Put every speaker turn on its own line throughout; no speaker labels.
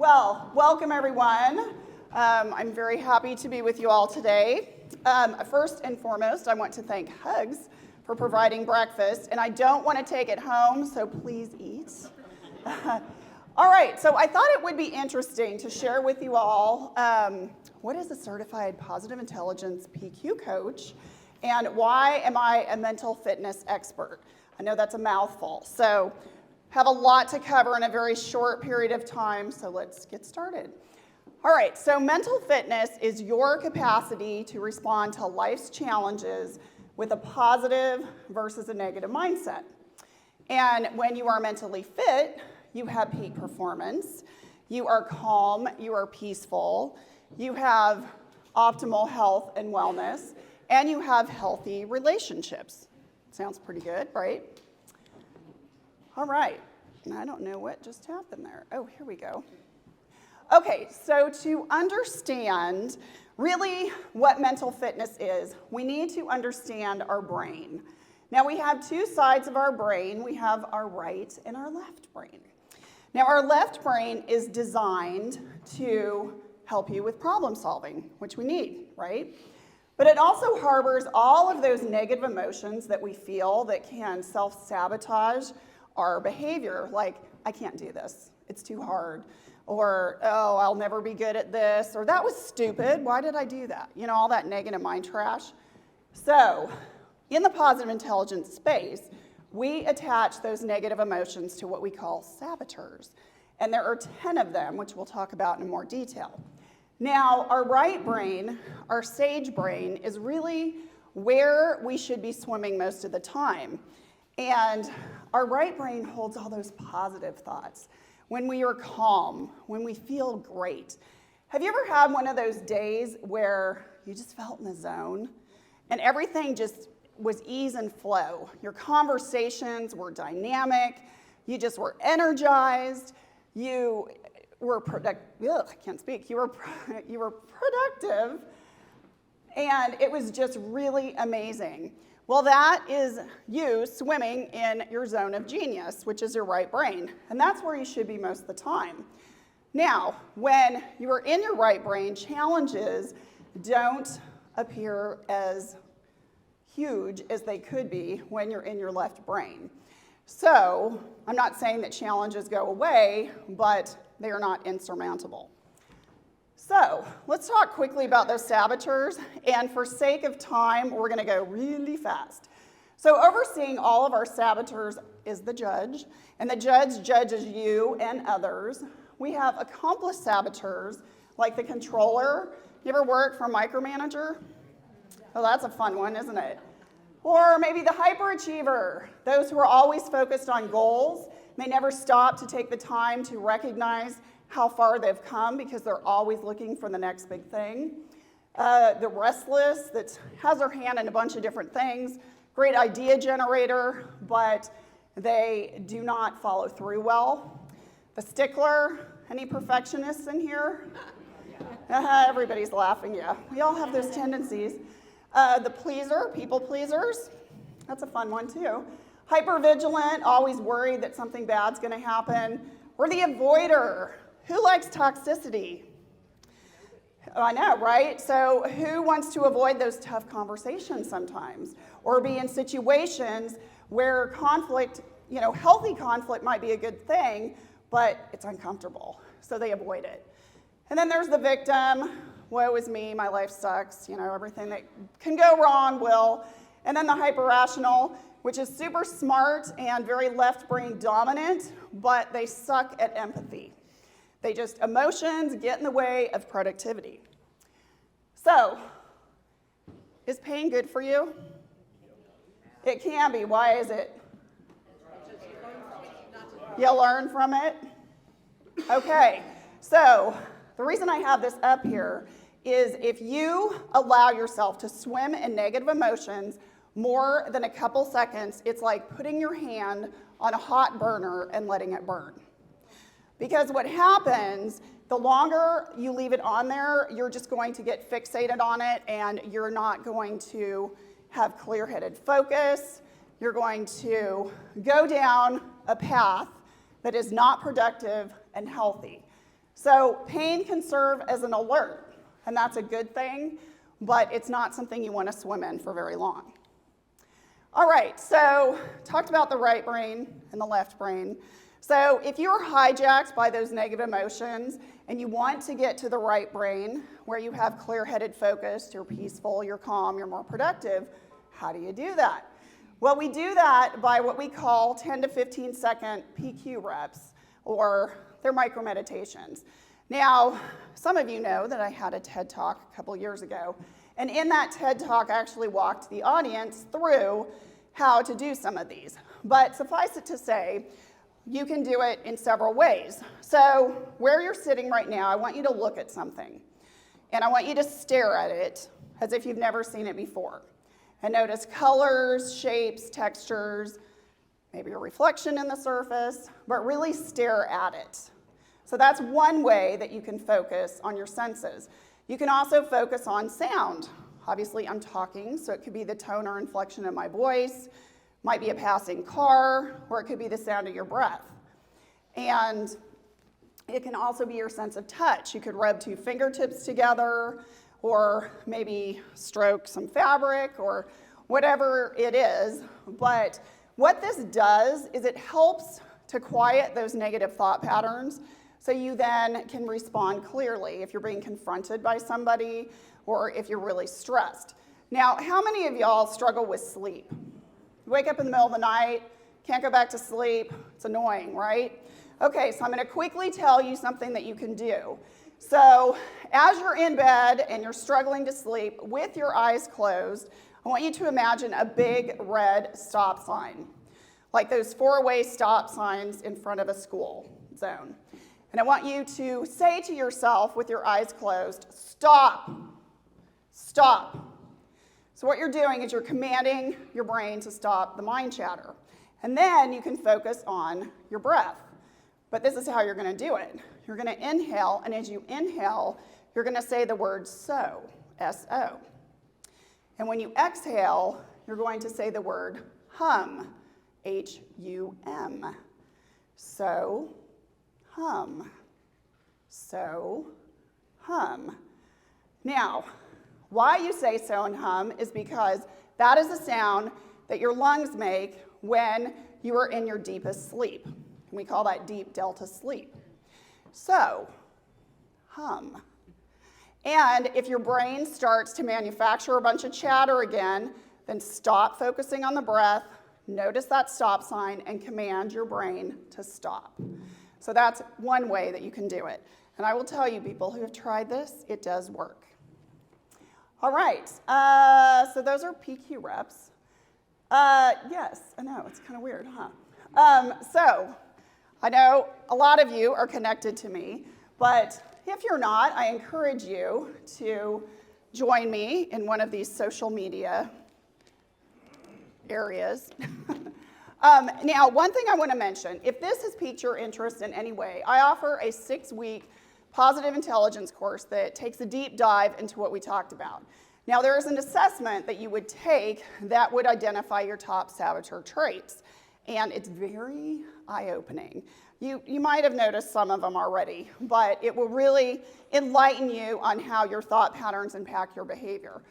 Well, welcome everyone. I'm very happy to be with you all today. First and foremost, I want to thank Hugs for providing breakfast, and I don't want to take it home, so please eat. All right, so I thought it would be interesting to share with you all what is a certified positive intelligence PQ coach, and why am I a mental fitness expert? I know that's a mouthful, so have a lot to cover in a very short period of time, so let's get started. All right, so mental fitness is your capacity to respond to life's challenges with a positive versus a negative mindset. And when you are mentally fit, you have peak performance, you are calm, you are peaceful, you have optimal health and wellness, and you have healthy relationships. Sounds pretty good, right? All right, and I don't know what just happened there. Oh, here we go. Okay, so to understand really what mental fitness is, we need to understand our brain. Now we have two sides of our brain. We have our right and our left brain. Now our left brain is designed to help you with problem solving, which we need, right? But it also harbors all of those negative emotions that we feel that can self-sabotage our behavior, like, I can't do this, it's too hard, or, oh, I'll never be good at this, or that was stupid, why did I do that? You know, all that negative mind trash. So, in the positive intelligence space, we attach those negative emotions to what we call saboteurs. And there are 10 of them, which we'll talk about in more detail. Now, our right brain, our sage brain, is really where we should be swimming most of the time. And our right brain holds all those positive thoughts. When we are calm, when we feel great. Have you ever had one of those days where you just felt in the zone and everything just was ease and flow? Your conversations were dynamic, you just were energized, you were I can't speak. You were productive, and it was just really amazing. Well, that is you swimming in your zone of genius, which is your right brain, and that's where you should be most of the time. Now, when you are in your right brain, challenges don't appear as huge as they could be when you're in your left brain. So, I'm not saying that challenges go away, but they are not insurmountable. So, let's talk quickly about those saboteurs, and for sake of time, we're going to go really fast. So, overseeing all of our saboteurs is the judge, and the judge judges you and others. We have accomplice saboteurs, like the controller. You ever work for a micromanager? Oh, that's a fun one, isn't it? Or maybe the hyperachiever, those who are always focused on goals. They never stop to take the time to recognize how far they've come because they're always looking for the next big thing. The restless that has their hand in a bunch of different things, great idea generator, but they do not follow through well. The stickler, any perfectionists in here? Everybody's laughing, yeah. We all have those tendencies. The pleaser, people pleasers, that's a fun one too. Hypervigilant, always worried that something bad's gonna happen. Or the avoider. Who likes toxicity? Oh, I know, right? So who wants to avoid those tough conversations sometimes? Or be in situations where conflict, healthy conflict might be a good thing, but it's uncomfortable, so they avoid it. And then there's the victim. Woe is me, my life sucks, everything that can go wrong will. And then the hyper-rational, which is super smart and very left brain dominant, but they suck at empathy. Emotions get in the way of productivity. So, is pain good for you? It can be. Why is it? You learn from it? Okay, so the reason I have this up here is if you allow yourself to swim in negative emotions more than a couple seconds, it's like putting your hand on a hot burner and letting it burn. Because what happens, the longer you leave it on there, you're just going to get fixated on it and you're not going to have clear-headed focus. You're going to go down a path that is not productive and healthy. So pain can serve as an alert, and that's a good thing, but it's not something you want to swim in for very long. All right, so talked about the right brain and the left brain. So if you're hijacked by those negative emotions and you want to get to the right brain where you have clear-headed focus, you're peaceful, you're calm, you're more productive, how do you do that? Well, we do that by what we call 10 to 15 second PQ reps, or they're micro meditations. Now, some of you know that I had a TED Talk a couple years ago, and in that TED Talk I actually walked the audience through how to do some of these. But suffice it to say, you can do it in several ways. So where you're sitting right now, I want you to look at something, and I want you to stare at it as if you've never seen it before. And notice colors, shapes, textures, maybe a reflection in the surface, but really stare at it. So that's one way that you can focus on your senses. You can also focus on sound. Obviously, I'm talking, so it could be the tone or inflection of my voice, might be a passing car, or it could be the sound of your breath. And it can also be your sense of touch. You could rub two fingertips together, or maybe stroke some fabric, or whatever it is. But what this does is it helps to quiet those negative thought patterns so you then can respond clearly if you're being confronted by somebody or if you're really stressed. Now, how many of y'all struggle with sleep? You wake up in the middle of the night, can't go back to sleep, it's annoying, right? Okay, so I'm gonna quickly tell you something that you can do. So as you're in bed and you're struggling to sleep with your eyes closed, I want you to imagine a big red stop sign, like those four-way stop signs in front of a school zone. And I want you to say to yourself with your eyes closed, stop, stop. So what you're doing is you're commanding your brain to stop the mind chatter. And then you can focus on your breath. But this is how you're going to do it. You're going to inhale, and as you inhale, you're going to say the word so, S-O. And when you exhale, you're going to say the word hum, H-U-M. So, hum. So, hum. Now, why you say so and hum is because that is a sound that your lungs make when you are in your deepest sleep. And we call that deep delta sleep. So, hum. And if your brain starts to manufacture a bunch of chatter again, then stop focusing on the breath, notice that stop sign, and command your brain to stop. So that's one way that you can do it. And I will tell you, people who have tried this, it does work. All right, so those are PQ reps. Yes, I know, it's kind of weird, huh? So I know a lot of you are connected to me, but if you're not, I encourage you to join me in one of these social media areas. Now, one thing I want to mention, if this has piqued your interest in any way, I offer a 6-week positive intelligence course that takes a deep dive into what we talked about. Now, there is an assessment that you would take that would identify your top saboteur traits, and it's very eye-opening. You might have noticed some of them already, but it will really enlighten you on how your thought patterns impact your behavior,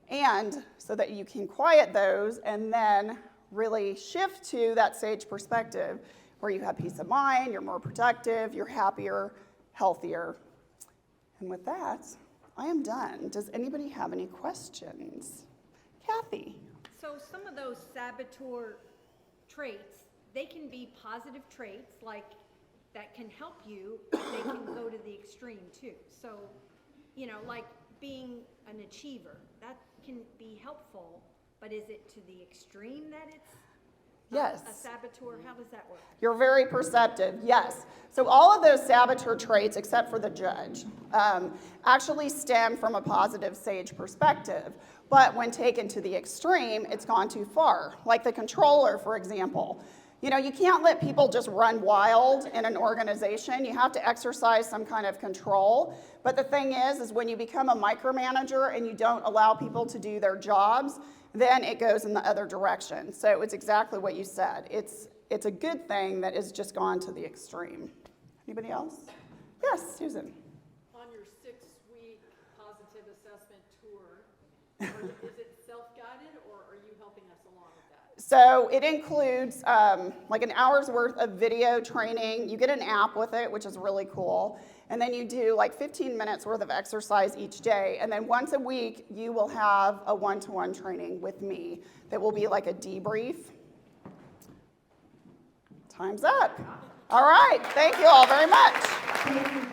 and so that you can quiet those and then really shift to that sage perspective where you have peace of mind, you're more productive, you're happier, healthier. And with that, I am done. Does anybody have any questions? Kathy?
So some of those saboteur traits, they can be positive traits, like that can help you, but they can go to the extreme too. So, like being an achiever, that can be helpful, but is it to the extreme that it's
Yes.
a saboteur? How does that work?
You're very perceptive, yes. So all of those saboteur traits, except for the judge, actually stem from a positive sage perspective. But when taken to the extreme, it's gone too far. Like the controller, for example. You can't let people just run wild in an organization. You have to exercise some kind of control. But the thing is when you become a micromanager and you don't allow people to do their jobs, then it goes in the other direction. So it's exactly what you said. It's a good thing that it's just gone to the extreme. Anybody else? Yes, Susan.
On your 6-week positive assessment tour, is it self-guided or are you helping us along with that?
So it includes like an hour's worth of video training. You get an app with it, which is really cool. And then you do like 15 minutes worth of exercise each day. And then once a week, you will have a one-to-one training with me that will be like a debrief. Time's up. All right. Thank you all very much.